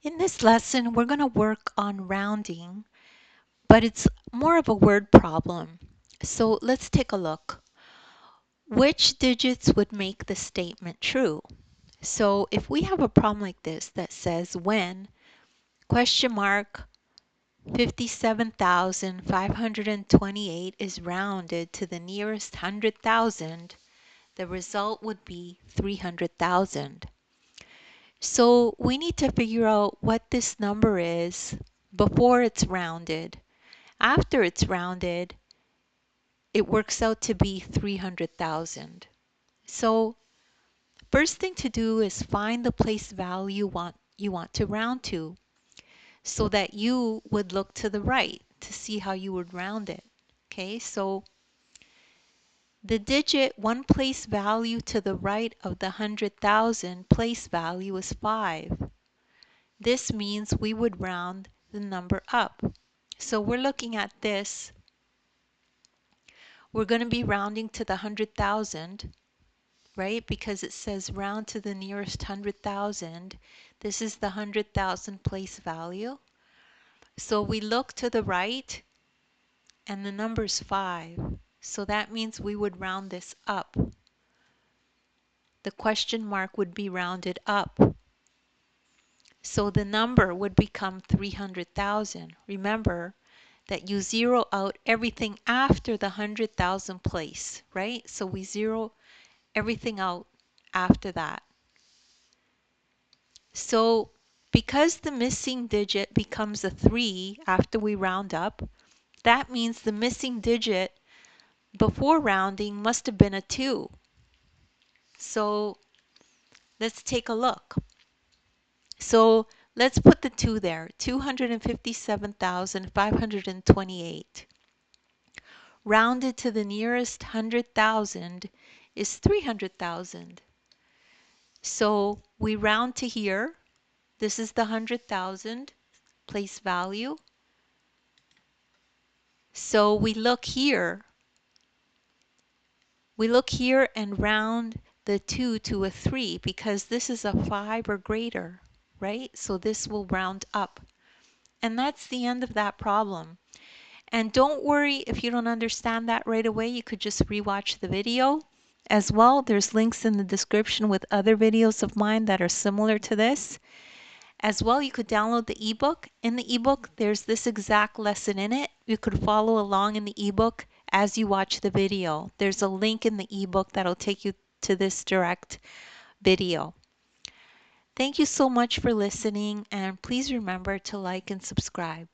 In this lesson, we're going to work on rounding, but it's more of a word problem. So let's take a look. Which digits would make the statement true? So if we have a problem like this that says when question mark 57,528 is rounded to the nearest 100,000, the result would be 300,000. So we need to figure out what this number is before it's rounded. After it's rounded, it works out to be 300,000. So first thing to do is find the place value you want to round to so that you would look to the right to see how you would round it. Okay, so the digit one place value to the right of the 100,000 place value is 5. This means we would round the number up. So we're looking at this. We're going to be rounding to the 100,000, right? Because it says round to the nearest 100,000. This is the 100,000 place value. So we look to the right and the number's 5. So that means we would round this up. The question mark would be rounded up. So the number would become 300,000. Remember that you zero out everything after the 100,000 place, right? So we zero everything out after that. So because the missing digit becomes a 3 after we round up, that means the missing digit before rounding must have been a 2. So let's take a look. So let's put the 2 there, 257,528. Rounded to the nearest 100,000 is 300,000. So we round to here. This is the 100,000 place value. So we look here. We look here and round the 2 to a 3 because this is a 5 or greater, right? So this will round up. And that's the end of that problem. And don't worry if you don't understand that right away. You could just rewatch the video. As well, there's links in the description with other videos of mine that are similar to this. As well, you could download the ebook. In the ebook, there's this exact lesson in it. You could follow along in the ebook as you watch the video. There's a link in the ebook that'll take you to this direct video. Thank you so much for listening, and please remember to like and subscribe.